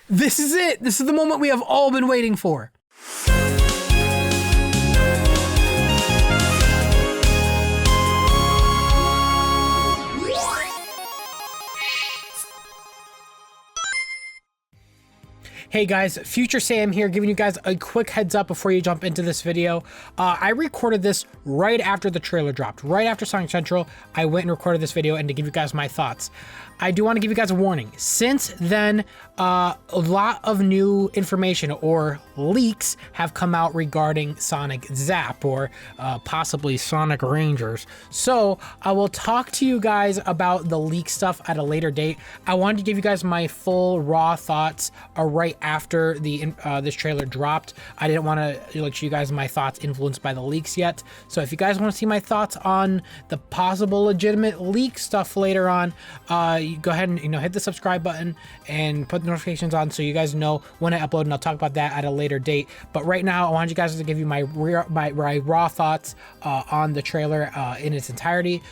This is it. This is the moment we have all been waiting for. Hey guys, Future Sam here, giving you guys a quick heads up before you jump into this video. I recorded this right after the trailer dropped. Right after Sonic Central, I went and recorded this video and to give you guys my thoughts. I do want to give you guys a warning. Since then, a lot of new information or leaks have come out regarding Sonic Zap or possibly Sonic Rangers. So I will talk to you guys about the leak stuff at a later date. I wanted to give you guys my full raw thoughts right after the this trailer dropped. I didn't want to let you guys my thoughts influenced by the leaks yet. So if you guys want to see my thoughts on the possible legitimate leak stuff later on, go ahead and hit the subscribe button and put the notifications on so you guys know when I upload, and I'll talk about that at a later date. But right now I wanted you guys to give you my raw thoughts on the trailer in its entirety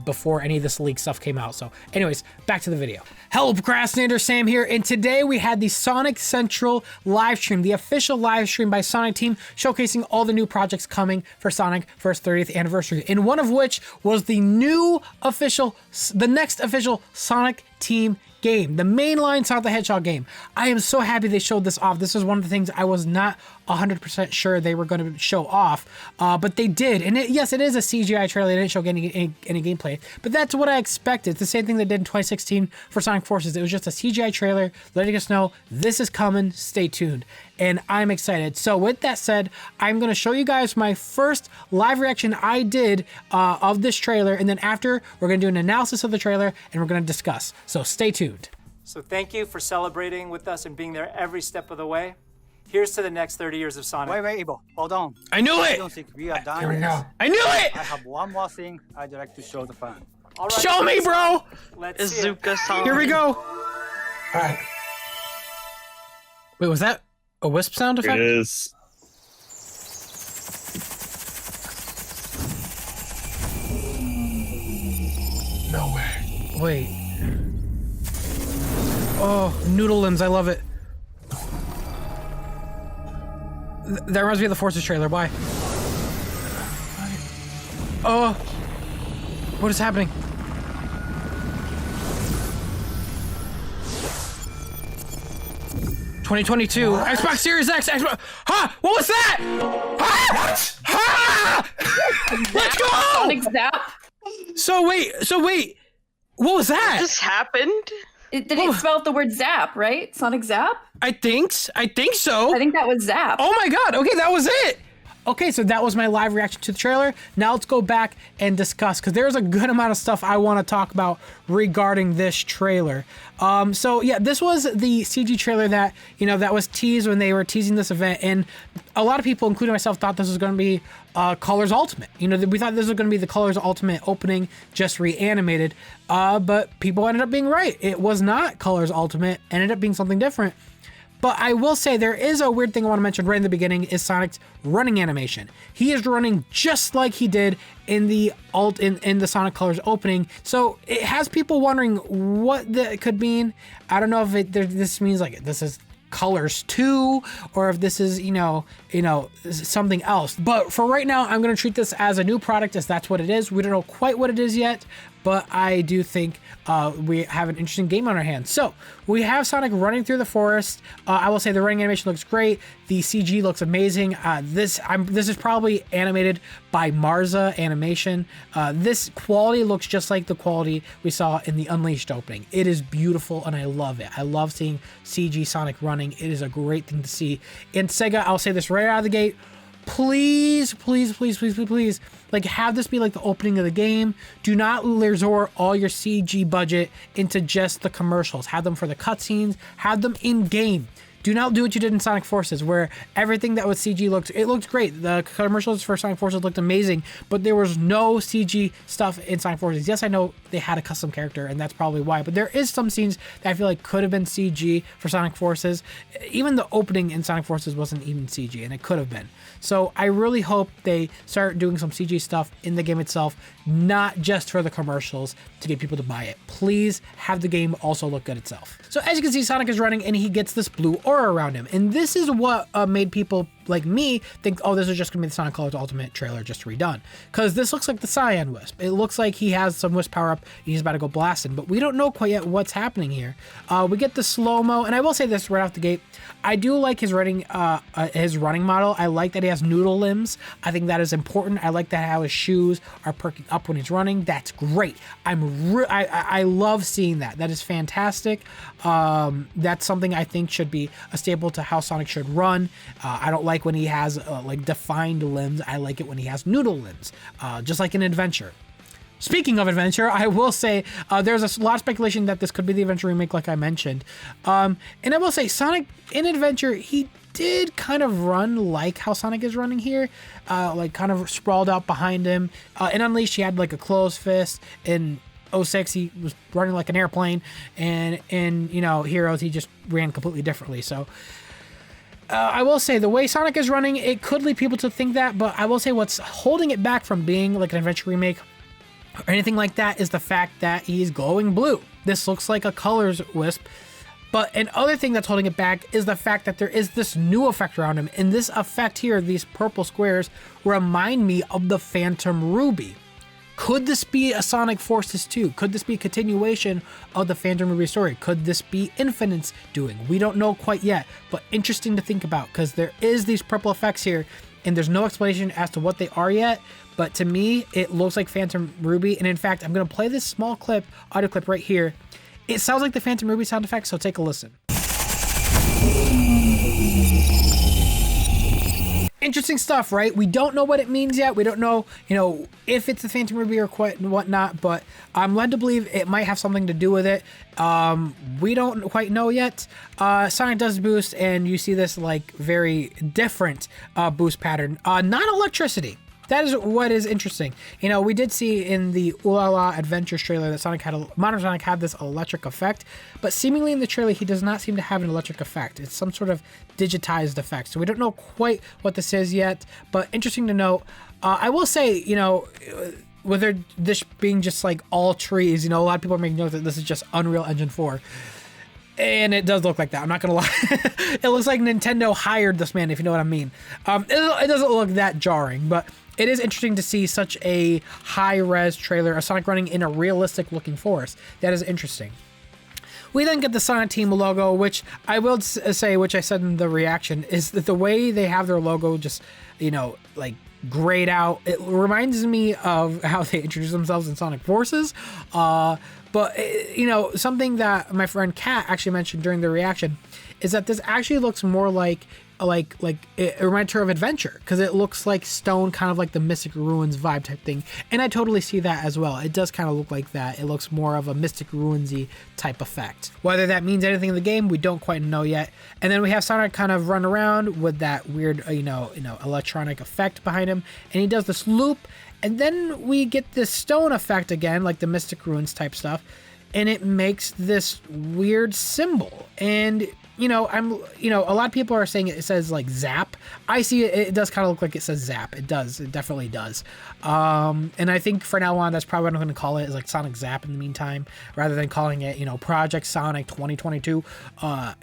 before any of this leak stuff came out. So anyways, back to the video. Hello Procrastinator, Sam here, and today we had the Sonic Central live stream, the official live stream by Sonic Team, showcasing all the new projects coming for Sonic for its 30th anniversary, and one of which was the next official Sonic Team game, the mainline Sonic the Hedgehog game. I am so happy they showed this off. This is one of the things I was not 100% sure they were going to show off, but they did. And yes, it is a CGI trailer. They didn't show any gameplay, but that's what I expected. It's the same thing they did in 2016 for Sonic Forces. It was just a CGI trailer letting us know this is coming, stay tuned. And I'm excited. So with that said, I'm going to show you guys my first live reaction I did of this trailer, and then after, we're going to do an analysis of the trailer and we're going to discuss. So stay tuned. So thank you for celebrating with us and being there every step of the way. Here's to the next 30 years of Sonic. Wait, Ibo, hold on. I knew it! I don't think we are done. Here we go. I knew it! I have one more thing I'd like to show the fan. All right, show me, bro! Let's see it. Here we go. All right. Wait, was that a wisp sound effect? It is. No way. Wait. Oh, noodle limbs, I love it. That reminds me of the Forces trailer. Why? Oh, what is happening? $2022 Xbox Series X. Xbox. Ha! What was that? Ha! Ha! Let's go! Sonic Zap. So wait. What was that? What just happened? Did it spell out the word Zap, right? Sonic Zap? I think so. I think that was Zap. Oh my god, okay, that was it! Okay, so that was my live reaction to the trailer. Now let's go back and discuss, because there's a good amount of stuff I want to talk about regarding this trailer. So yeah, this was the CG trailer that, that was teased when they were teasing this event, and a lot of people, including myself, thought this was going to be Colors Ultimate. We thought this was going to be the Colors Ultimate opening, just reanimated, but people ended up being right. It was not Colors Ultimate, ended up being something different. But I will say there is a weird thing I want to mention right in the beginning is Sonic's running animation. He is running just like he did in the in the Sonic Colors opening. So it has people wondering what that could mean. I don't know if this means like this is Colors 2 or if this is something else. But for right now, I'm going to treat this as a new product, as that's what it is. We don't know quite what it is yet, but I do think we have an interesting game on our hands. So we have Sonic running through the forest. I will say the running animation looks great. The CG looks amazing. This is probably animated by Marza Animation. This quality looks just like the quality we saw in the Unleashed opening. It is beautiful and I love it. I love seeing CG Sonic running. It is a great thing to see. And Sega, I'll say this right out of the gate, please, like, have this be like the opening of the game. Do not resort all your CG budget into just the commercials. Have them for the cutscenes. Have them in game. Do not do what you did in Sonic Forces, where everything that was CG looked great. The commercials for Sonic Forces looked amazing, but there was no CG stuff in Sonic Forces. Yes, I know they had a custom character, and that's probably why, but there is some scenes that I feel like could have been CG for Sonic Forces. Even the opening in Sonic Forces wasn't even CG, and it could have been. So I really hope they start doing some CG stuff in the game itself, not just for the commercials to get people to buy it. Please have the game also look good itself. So as you can see, Sonic is running and he gets this blue aura around him. And this is what made people like me think, oh, this is just gonna be the Sonic Colors Ultimate trailer just redone. Because this looks like the Cyan Wisp. It looks like he has some Wisp power up and he's about to go blasting, but we don't know quite yet what's happening here. We get the slow-mo, and I will say this right off the gate, I do like his running model. I like that he has noodle limbs. I think that is important. I like that how his shoes are perking up when he's running. That's great. I love seeing that. That is fantastic. That's something I think should be a staple to how Sonic should run. I don't like when he has like defined limbs. I like it when he has noodle limbs, just like in Adventure. Speaking of Adventure, I will say there's a lot of speculation that this could be the Adventure remake, like I mentioned. And I will say Sonic in Adventure, he did kind of run like how Sonic is running here, like kind of sprawled out behind him. In Unleashed, he had like a closed fist. In 06, he was running like an airplane. And in, Heroes, he just ran completely differently. So I will say the way Sonic is running, it could lead people to think that, but I will say what's holding it back from being like an Adventure remake or anything like that is the fact that he's glowing blue. This looks like a Colors Wisp. But another thing that's holding it back is the fact that there is this new effect around him. And this effect here, these purple squares, remind me of the Phantom Ruby. Could this be a Sonic Forces 2? Could this be a continuation of the Phantom Ruby story? Could this be Infinite's doing? We don't know quite yet, but interesting to think about because there is these purple effects here and there's no explanation as to what they are yet. But to me, it looks like Phantom Ruby. And in fact, I'm going to play this small audio clip right here. It sounds like the Phantom Ruby sound effect, so take a listen. Interesting stuff, right? We don't know what it means yet. We don't know, if it's the Phantom Ruby or whatnot, but I'm led to believe it might have something to do with it. We don't quite know yet. Sonic does boost, and you see this like very different boost pattern. Not electricity. That is what is interesting. We did see in the Ooh La La Adventures trailer that Modern Sonic had this electric effect, but seemingly in the trailer he does not seem to have an electric effect. It's some sort of digitized effect. So we don't know quite what this is yet, but interesting to note. I will say, whether this being just like all trees, a lot of people are making note that this is just Unreal Engine 4. And it does look like that. I'm not going to lie. It looks like Nintendo hired this man, if you know what I mean. It doesn't look that jarring, but it is interesting to see such a high-res trailer of Sonic running in a realistic-looking forest. That is interesting. We then get the Sonic Team logo, which I will say, which I said in the reaction, is that the way they have their logo just, like grayed out. It reminds me of how they introduce themselves in Sonic Forces. But, something that my friend Kat actually mentioned during the reaction is that this actually looks more like it reminds her of Adventure, because it looks like stone, kind of like the Mystic Ruins vibe type thing. And I totally see that as well. It does kind of look like that. It looks more of a Mystic Ruins-y type effect. Whether that means anything in the game, we don't quite know yet. And then we have Sonic kind of run around with that weird, electronic effect behind him. And he does this loop. And then we get this stone effect again, like the Mystic Ruins type stuff. And it makes this weird symbol. And a lot of people are saying it says like Zap. I see it does kind of look like it says Zap. It does. It definitely does. And I think for now on, that's probably what I'm going to call it, is like Sonic Zap in the meantime, rather than calling it, Project Sonic 2022.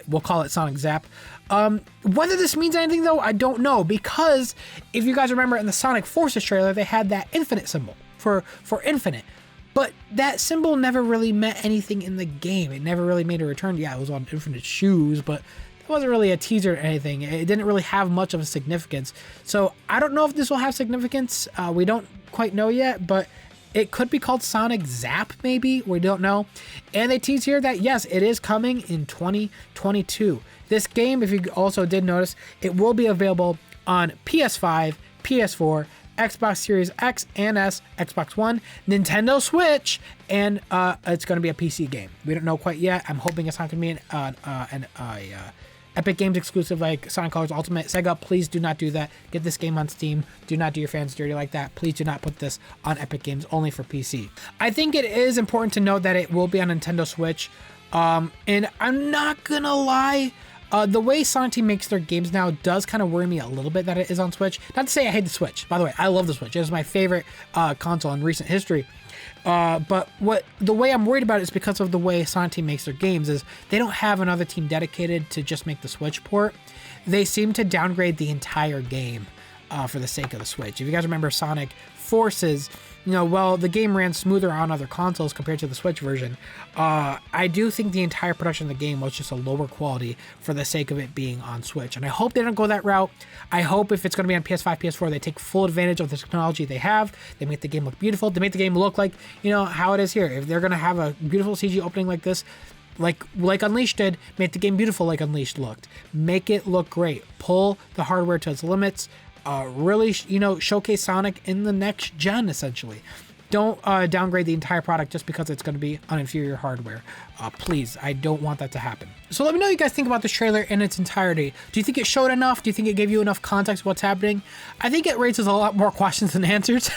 We'll call it Sonic Zap. Whether this means anything though, I don't know, because if you guys remember in the Sonic Forces trailer, they had that infinite symbol for infinite. But that symbol never really meant anything in the game. It never really made a return. Yeah, it was on Infinite shoes, but it wasn't really a teaser or anything. It didn't really have much of a significance. So I don't know if this will have significance. We don't quite know yet, but it could be called Sonic Zap, maybe. We don't know. And they tease here that, yes, it is coming in 2022. This game, if you also did notice, it will be available on PS5, PS4, Xbox Series X and S, Xbox One, Nintendo Switch, and it's going to be a PC game. We don't know quite yet. I'm hoping it's not going to be Epic Games exclusive like Sonic Colors Ultimate. Sega, please do not do that. Get this game on Steam. Do not do your fans dirty like that. Please do not put this on Epic Games, only for PC. I think it is important to note that it will be on Nintendo Switch. And I'm not gonna lie, the way Sonic Team makes their games now does kind of worry me a little bit that it is on Switch. Not to say I hate the Switch. By the way, I love the Switch. It is my favorite console in recent history. But the way I'm worried about it is because of the way Sonic Team makes their games is they don't have another team dedicated to just make the Switch port. They seem to downgrade the entire game for the sake of the Switch. If you guys remember Sonic Forces, well, the game ran smoother on other consoles compared to the Switch version. I do think the entire production of the game was just a lower quality for the sake of it being on Switch. And I hope they don't go that route. I hope if it's going to be on PS5, PS4, they take full advantage of the technology they have. They make the game look beautiful. They make the game look like, how it is here. If they're going to have a beautiful CG opening like this, like Unleashed did, make the game beautiful like Unleashed looked. Make it look great. Pull the hardware to its limits. Really, showcase Sonic in the next gen, essentially. Don't downgrade the entire product just because it's going to be on inferior hardware. Please, I don't want that to happen. So let me know what you guys think about this trailer in its entirety. Do you think it showed enough? Do you think it gave you enough context of what's happening? I think it raises a lot more questions than answers.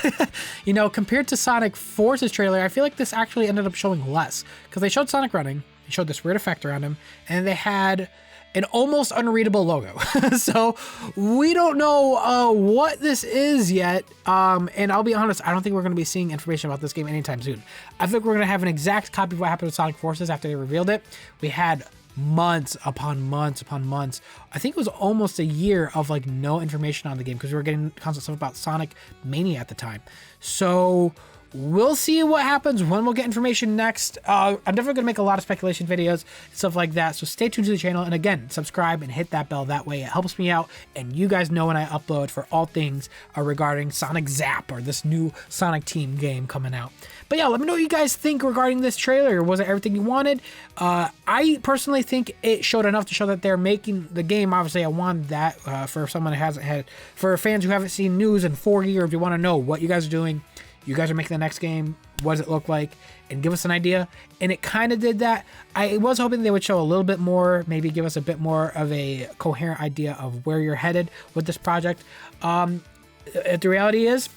Compared to Sonic Forces trailer, I feel like this actually ended up showing less. Because they showed Sonic running, they showed this weird effect around him, and they had an almost unreadable logo. So we don't know what this is yet. And I'll be honest, I don't think we're going to be seeing information about this game anytime soon. I think we're going to have an exact copy of what happened with Sonic Forces after they revealed it. We had months upon months upon months. I think it was almost a year of no information on the game because we were getting constant stuff about Sonic Mania at the time. So we'll see what happens when we'll get information next. I'm definitely going to make a lot of speculation videos, stuff like that. So stay tuned to the channel. And again, subscribe and hit that bell. That way it helps me out. And you guys know when I upload for all things regarding Sonic Zap or this new Sonic Team game coming out. But yeah, let me know what you guys think regarding this trailer. Was it everything you wanted? I personally think it showed enough to show that they're making the game. Obviously, I wanted that for someone who hasn't had, for fans who haven't seen news in 4 years. You want to know what you guys are doing. You guys are making the next game. What does it look like? And give us an idea. And it kind of did that. I was hoping they would show a little bit more, maybe give us a bit more of a coherent idea of where you're headed with this project. The reality is,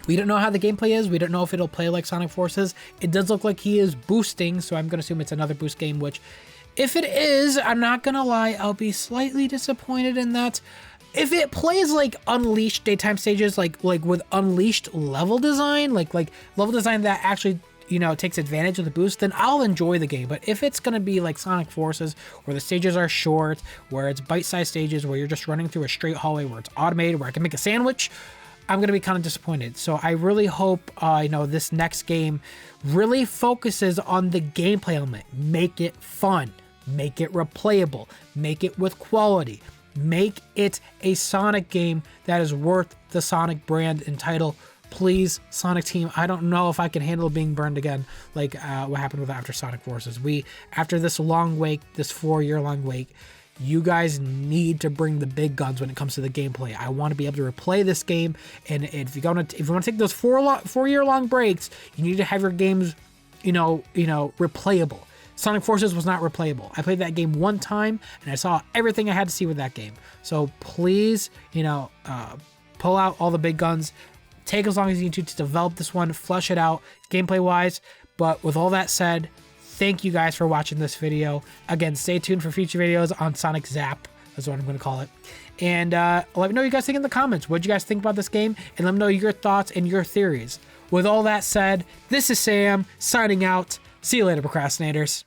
we don't know how the gameplay is. We don't know if it'll play like Sonic Forces. It does look like he is boosting, so I'm going to assume it's another boost game, which, if it is, I'm not going to lie, I'll be slightly disappointed in that. If it plays like Unleashed daytime stages, like with Unleashed level design, like level design that actually, takes advantage of the boost, then I'll enjoy the game. But if it's going to be like Sonic Forces, where the stages are short, where it's bite-sized stages, where you're just running through a straight hallway, where it's automated, where I can make a sandwich, I'm going to be kind of disappointed. So I really hope, this next game really focuses on the gameplay element. Make it fun. Make it replayable. Make it with quality. Make it a Sonic game that is worth the Sonic brand and title. Please, Sonic Team, I don't know if I can handle being burned again like what happened with after Sonic Forces. After this long wait, this 4-year-long wait, you guys need to bring the big guns when it comes to the gameplay. I want to be able to replay this game, and if you want to take those 4-year-long breaks, you need to have your games, replayable. Sonic Forces was not replayable. I played that game one time, and I saw everything I had to see with that game. So please, pull out all the big guns. Take as long as you need to develop this one, flesh it out, gameplay-wise. But with all that said, thank you guys for watching this video. Again, stay tuned for future videos on Sonic Zap. That's what I'm going to call it. And let me know what you guys think in the comments. What do you guys think about this game? And let me know your thoughts and your theories. With all that said, this is Sam, signing out. See you later, procrastinators.